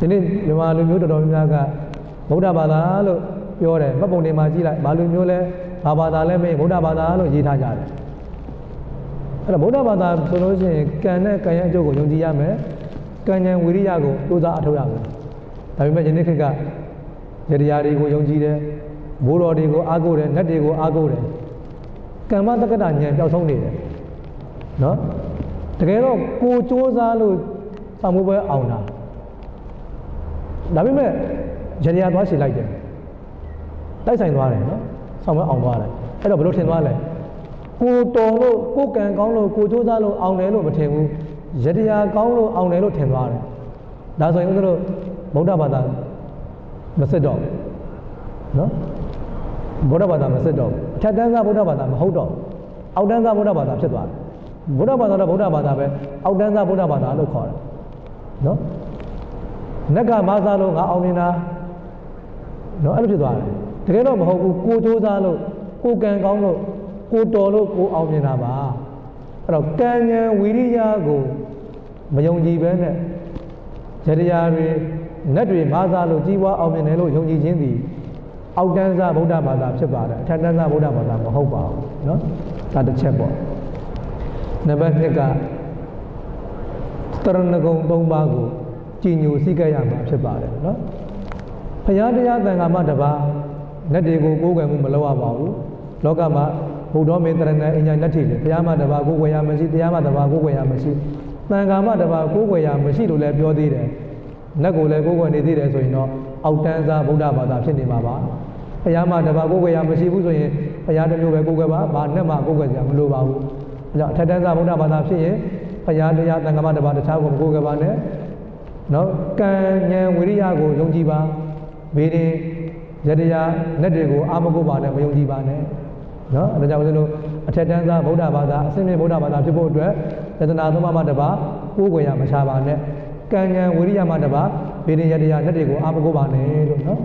ဒီနေ့မြန်မာလူမျိုးတော်တော်များများကဗုဒ္ဓဘာသာလို့ပြောတယ်မှတ်ပုံတင်မှာကြည့်လိုက်ဘာလူမျိုးလဲဘာဘာသာလဲမင်းဗုဒ္ဓဘာသာလို့ရေးထားကြတယ်အဲ့တော့ဗုဒ္ဓဘာသာဆိုလို့ရှိရင်ကံနဲ့ကံရဲ့အကျိုးကိုယုံကြည်ရမယ်ကံဉာဏ်ဝိရိယကိုစူးစမ်းအထောက်ရမယ်ဒါပေမဲ့ယနေ့ခေတ်ကယတရားတွေကိုယုံကြည်တယ်ဘိုးတော်တွေကိုအားကိုးတယ်နတ်တွေကိုအားကိုးတယ်ကမ္မတက္ကတာဉာဏ်ပျောက်ဆုံးနေတယ်နော်တကယ်တော့ကိုစူးစမ်းလို့စာမှုပွဲအောင်တာဒါပေမဲ့ယတရားသွားရှည်လိုက်တယ်တိုက်ဆိုင်သွားတယ်နော်ဆောင်မအောင်သွားတယ်အဲ့တော့ဘယ်လိုထင်သွားလဲကိုတော်လို့ကိုကံကောင်းလို့ကိုစူးစမ်းလို့အောင်တယ်လို့မထင်ဘူးယတရားကောင်းလို့အောင်တယ်လို့ထင်သွားတယ်ဒါဆိုရင်ဦးတို့ဗုဒ္ဓဘာသာမစစ်တော့နော်ဗုဒ္ဓဘာသာမစစ်တော့အထက်တန်းစားဗုဒ္ဓဘာသာမဟုတ်တော့အောက်တန်းစားဗုဒ္ဓဘာသာဖြစ်သွားတယ်ဗုဒ္ဓဘာသာတော့ဗုဒ္ဓဘာသာပဲအောက်တန်းစားဗုဒ္ဓဘာသာလို့ခေါ်တယ်နော်နက်ကမစားလို့ငါအောင်မြင်တာနော်အဲ့လိုဖြစ်သွားတယ်တကယ်တော့မဟုတ်ဘူးကိုစူးစမ်းလို့ကိုကံကောင်းလို့ကိုတော်လို့ကိုအောင်မြင်တာပါအဲ့တော့ကံဉာဏ်ဝိရိယကိုမယုံကြည်ပဲနဲ့ယတရားတွေနတ်တွေမစားလို့ကြီးပွားအောင်မြင်တယ်လို့ယုံကြည်ခြင်းသည်အောက်တန်းစားဗုဒ္ဓဘာသာဖြစ်ပါတယ်အထက်တန်းစားဗုဒ္ဓဘာသာမဟုတ်ပါဘူးเนาะဒါတစ်ချက်ပေါ့နံပါတ်2ကတရဏဂုံ3ပါးကိုကြည်ညိုစည်းကပ်ရမှာဖြစ်ပါတယ်เนาะဘုရားတရားသံဃာမတစ်ပါးနတ်တွေကိုကိုးကွယ်မှုမလုပ်ရပါဘူးလောကမှာဘုဒ္ဓမေတ္တရဏအညာနတ်တွေဘုရားမတစ်ပါးကိုးကွယ်ရမရှိတရားမတစ်ပါးကိုးကွယ်ရမရှိသံဃာမတစ်ပါးကိုးကွယ်ရမရှိလို့လည်းပြောသေးတယ်နတ်ကိုလည်းကိုးကွယ်နေသေးတယ်ဆိုရင်တော့အောက်တန်းစားဗုဒ္ဓဘာသာဖြစ်နေမှာပါဘုရားမတစ်ပါးကိုးကွယ်ရမရှိဘူးဆိုရင်ဘုရားတစ်မျိုးပဲကိုးကွယ်ပါဘာနဲ့မှကိုးကွယ်ကြမလိုပါဘူးအဲကြောင့်အထက်တန်းစားဗုဒ္ဓဘာသာဖြစ်ရင်ဘုရားတရားသံဃာမတစ်ပါးတခြားကိုမကိုးကွယ်ပါနဲ့နော်ကံဉာဏ်ဝိရိယကိုယုံကြည်ပါဘေးရင်ယတရားနတ်တွေကိုအာမကိုးပါနဲ့မယုံကြည်ပါနဲ့နော်အဲဒါကြောင့်ဦးဇင်းတို့အထက်တန်းစားဗုဒ္ဓဘာသာအစင်းမြင့်ဗုဒ္ဓဘာသာဖြစ်ဖို့အတွက်ယတနာသုံးပါးမှတစ်ပါးကိုးကွယ်ရမချပါနဲ့ကံဉာဏ်ဝိရိယမှတစ်ပါးဘေးရင်ယတရားနတ်တွေကိုအာမကိုးပါနဲ့လို့နော်